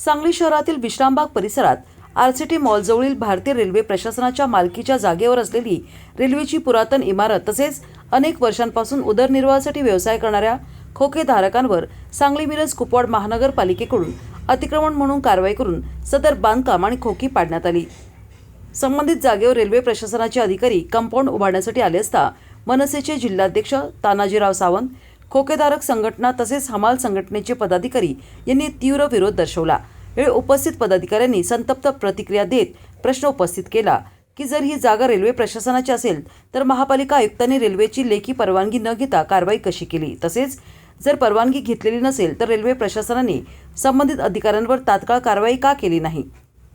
सांगली शहरातील विश्रामबाग परिसरात आरसीटी मॉलजवळील भारतीय रेल्वे प्रशासनाच्या मालकीच्या जागेवर असलेली रेल्वेची पुरातन इमारत तसेच अनेक वर्षांपासून उदरनिर्वाहासाठी व्यवसाय करणाऱ्या खोकेधारकांवर सांगली मिरज कुपवाड महानगरपालिकेकडून अतिक्रमण म्हणून कारवाई करून सदर बांधकाम आणि खोकी पाडण्यात आली। संबंधित जागेवर रेल्वे प्रशासनाचे अधिकारी कंपाऊंड उभारण्यासाठी आले असता मनसेचे जिल्हाध्यक्ष तानाजीराव सावंत, खोकेधारक संघटना तसेच हमाल संघटनेचे पदाधिकारी यांनी तीव्र विरोध दर्शवला। यावेळी उपस्थित पदाधिकाऱ्यांनी संतप्त प्रतिक्रिया देत प्रश्न उपस्थित केला की जर ही जागा रेल्वे प्रशासनाची असेल तर महापालिका आयुक्तांनी रेल्वेची लेखी परवानगी न घेता कारवाई कशी केली, तसेच जर परवानगी घेतलेली नसेल तर रेल्वे प्रशासनाने संबंधित अधिकाऱ्यांवर तात्काळ कारवाई का केली नाही।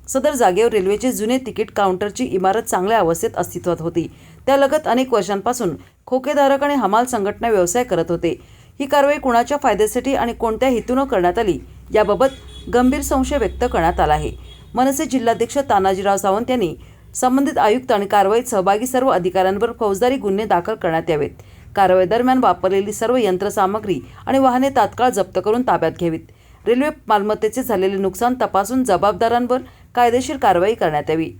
सदर जागेवर रेल्वेचे जुने तिकीट काउंटरची इमारत चांगल्या अवस्थेत अस्तित्वात होती। त्यालगत अनेक वर्षांपासून खोकेधारक आणि हमाल संघटना व्यवसाय करत होते। ही कारवाई कुणाच्या फायद्यासाठी आणि कोणत्या हेतूने करण्यात आली याबाबत गंभीर संशय व्यक्त करण्यात आला आहे। मनसे जिल्हाध्यक्ष तानाजीराव सावंत यांनी संबंधित आयुक्त आणि कारवाईत सहभागी सर्व अधिकाऱ्यांवर फौजदारी गुन्हे दाखल करण्यात यावेत। कारवाई दरम्यान वापरलेली सर्व यंत्रसामग्री आणि वाहने तात्काळ जप्त करून ताब्यात घ्यावीत। रेल्वे मालमत्तेचे झालेले नुकसान तपासून जबाबदारांवर कायदेशीर कारवाई करण्यात यावी।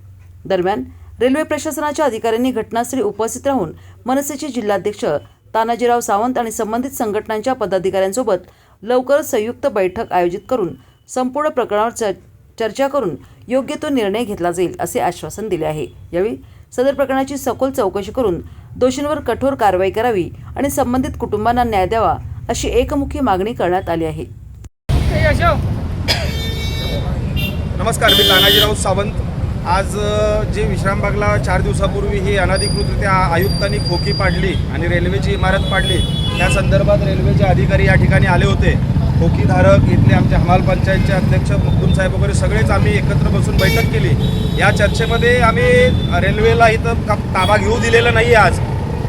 दरम्यान रेल्वे प्रशासनाच्या अधिकाऱ्यांनी घटनास्थळी उपस्थित राहून मनसेचे जिल्हाध्यक्ष तानाजीराव सावंत आणि संबंधित संघटनांच्या पदाधिकाऱ्यांसोबत लवकरच संयुक्त बैठक आयोजित करून संपूर्ण प्रकरणावर चर्चा करून योग्य तो निर्णय घेतला जाईल असे आश्वासन दिले आहे। यावेळी सदर प्रकरणाची सखोल चौकशी करून दोषींवर कठोर कारवाई करावी आणि संबंधित कुटुंबांना न्याय द्यावा अशी एकमुखी मागणी करण्यात आली आहे। नमस्कार, मी तानाजीराव सावंत। आज जे विश्रामबागला 4 दिवसापूर्वी ही अनधिकृतरित्या आयुक्तांनी खोकी पाडली आणि रेल्वेची इमारत पाडली, त्या संदर्भात रेल्वेचे अधिकारी या ठिकाणी आले होते। खोकीधारक इथले आमच्या हमाल पंचायतचे अध्यक्ष मुकुंद साहेब वगैरे सगळेच आम्ही एकत्र बसून बैठक केली। या चर्चेमध्ये आम्ही रेल्वेला इथं ताबा घेऊ दिलेला नाही। आज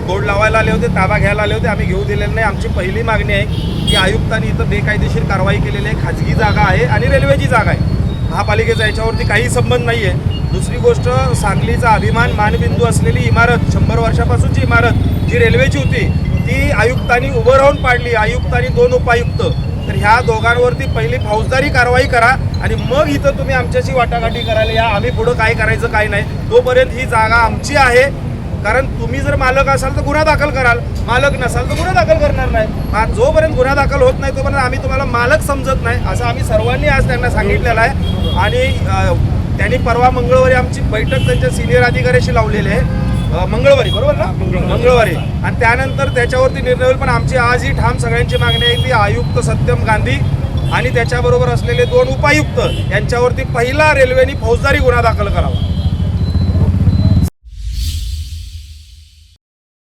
बोर्ड लावायला आले होते, ताबा घ्यायला आले होते, आम्ही घेऊ दिलेलं नाही। आमची पहिली मागणी आहे की आयुक्तांनी इथं बेकायदेशीर कारवाई केलेली आहे। खाजगी जागा आहे आणि रेल्वेची जागा आहे, महापालिकेचा याच्यावरती काही संबंध नाही आहे। दुसरी गोष्ट, सांगलीचा अभिमान मानबिंदू असलेली इमारत, 100 वर्षापासूनची इमारत जी रेल्वेची होती ती आयुक्तांनी उभं राहून पाडली, आयुक्त आणि 2 उपायुक्त। तर ह्या दोघांवरती पहिली फौजदारी कारवाई करा आणि मग इथं तुम्ही आमच्याशी वाटाघाटी करायला या। आम्ही पुढं काय करायचं काय नाही, तोपर्यंत ही जागा आमची आहे। कारण तुम्ही जर मालक असाल तर गुन्हा दाखल कराल, मालक नसाल तर गुन्हा दाखल करणार नाही। जोपर्यंत गुन्हा दाखल होत नाही तोपर्यंत आम्ही तुम्हाला मालक समजत नाही, असं आम्ही सर्वांनी आज त्यांना सांगितलेलं आहे। आणि त्यांनी परवा मंगळवारी आमची बैठक त्यांच्या सिनियर अधिकाऱ्याशी लावलेली आहे, मंगळवारी, बरोबर ना, मंगळवारी। आणि त्यानंतर त्याच्यावरती निर्णय होईल। पण आमची आज ही ठाम सगळ्यांची मागणी आहे की आयुक्त सत्यम गांधी आणि त्याच्याबरोबर असलेले 2 उपायुक्त यांच्यावरती पहिला रेल्वेने फौजदारी गुन्हा दाखल करावा।